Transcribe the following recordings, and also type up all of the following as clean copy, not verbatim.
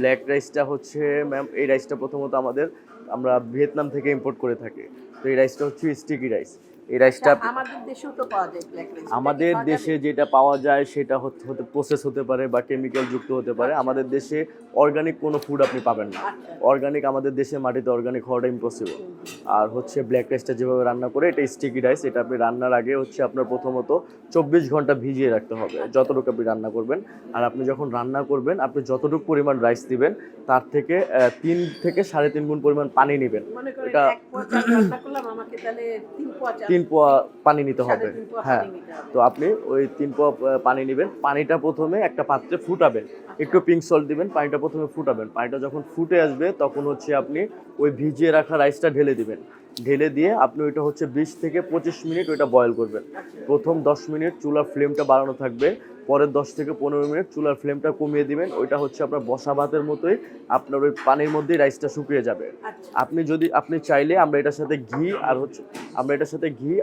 Black রাইসটা হচ্ছে ma'am, এই রাইসটা প্রথমত আমরা ভিয়েতনাম থেকে ইম্পোর্ট করে থাকি। তো এই রাইসটা হচ্ছে স্টিকি রাইস। এই রাইসটা আমাদের দেশেও তো পাওয়া যায় ব্ল্যাক রাইস, আমাদের দেশে যেটা পাওয়া যায় সেটা হতে প্রসেস হতে পারে বা কেমিক্যাল যুক্ত হতে পারে। আমাদের দেশে অর্গানিক কোনো ফুড আপনি পাবেন না। অর্গানিক আমাদের দেশে মাটিতে অর্গানিক হওয়াটা ইম্পসিবল। আর হচ্ছে ব্ল্যাক রাইসটা যেভাবে রান্না করে, এটা স্টিকি রাইস। এটা আপনি রান্নার আগে হচ্ছে আপনার প্রথমত 24 ঘন্টা ভিজিয়ে রাখতে হবে যতটুকু আপনি রান্না করবেন। আর আপনি যখন রান্না করবেন, আপনি যতটুকু পরিমাণ রাইস দিবেন তার থেকে 3 থেকে 3.5 গুণ পরিমাণ পানি নেবেন। এটা 3 পোয়া পানি নিতে হবে। হ্যাঁ, তো আপনি ওই 3 পোয়া পানি নেবেন। পানিটা প্রথমে একটা পাত্রে ফুটাবেন, একটু পিঙ্ক সল্ট দিবেন। পানিটা প্রথমে ফুটাবেন, পানিটা যখন ফুটে আসবে তখন হচ্ছে আপনি ওই ভিজিয়ে রাখা রাইসটা ঢেলে দিবেন। ঢেলে দিয়ে আপনি ওইটা হচ্ছে 20 থেকে 25 মিনিট ওইটা বয়েল করবেন। প্রথম 10 মিনিট চুলার ফ্লেমটা বাড়ানো থাকবে, পরের 10 থেকে 15 মিনিট চুলার ফ্লেমটা কমিয়ে দিবেন। ওইটা হচ্ছে আপনার বসা ভাতের মতোই আপনার ওই পানির মধ্যেই রাইসটা শুকিয়ে যাবে। আপনি চাইলে আমরা এটার সাথে ঘি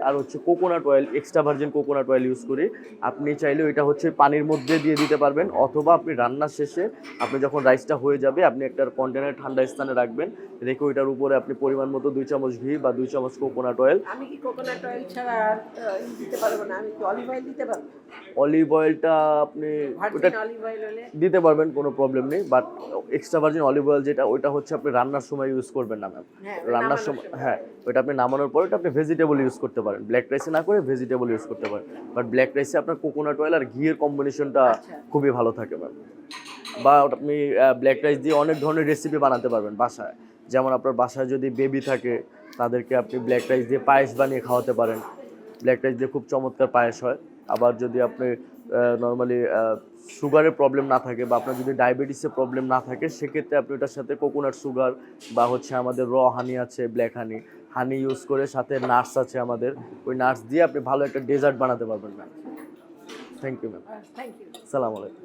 আর হচ্ছে coconut oil, extra virgin coconut oil use করি। আপনি চাইলে ওইটা হচ্ছে পানির মধ্যে দিয়ে দিতে পারবেন, অথবা আপনি রান্নার শেষে আপনি যখন রাইসটা হয়ে যাবে আপনি একটা কন্টেনার ঠান্ডা স্থানে রাখবেন, রেখে ওইটার উপরে আপনি পরিমাণ মতো 2 চামচ ঘি বা 2 চামচ কোকোনাট অয়েল। আমি কি কোকোনাট অয়েল ছাড়া দিতে পারবো না? আমি কি অলিভ অয়েল দিতে পারবো? অলিভ অয়েলটা আপনি ওটা অলিভ অয়েল হলে দিতে পারবেন, কোনো প্রবলেম নেই। But extra virgin olive oil যেটা, ওইটা হচ্ছে আপনি রান্নার সময় ইউজ করবেন না ম্যাম। রান্নার সময় হ্যাঁ, ওইটা আপনি নামানোর পরে ওটা আপনি ভেজিটেবল ইউজ করতে পারেন। ব্ল্যাক রাইসে না করে ভেজিটেবল ইউজ করতে পারেন। বাট ব্ল্যাক রাইসে আপনার কোকোনাট অয়েল আর ঘিয়ের কম্বিনেশনটা খুবই ভালো থাকে ম্যাম। বা আপনি ব্ল্যাক রাইস দিয়ে অনেক ধরনের রেসিপি বানাতে পারবেন বাসায়। যেমন আপনার বাসায় যদি বেবি থাকে তাদেরকে আপনি ব্ল্যাক রাইস দিয়ে পায়েস বানিয়ে খাওয়াতে পারেন। ব্ল্যাক রাইস দিয়ে খুব চমৎকার পায়েস হয়। আবার যদি আপনি নর্মালি সুগারের প্রবলেম না থাকে বা আপনার যদি ডায়াবেটিসের প্রবলেম না থাকে, সেক্ষেত্রে আপনি ওটার সাথে কোকোনাট সুগার বা হচ্ছে আমাদের হানি আছে, ব্ল্যাক হানি ইউজ করে, সাথে নাটস আছে আমাদের, ওই নাটস দিয়ে আপনি ভালো একটা ডেজার্ট বানাতে পারবেন ma'am. Thank you ma'am. Thank you. সালাম আলাইকুম।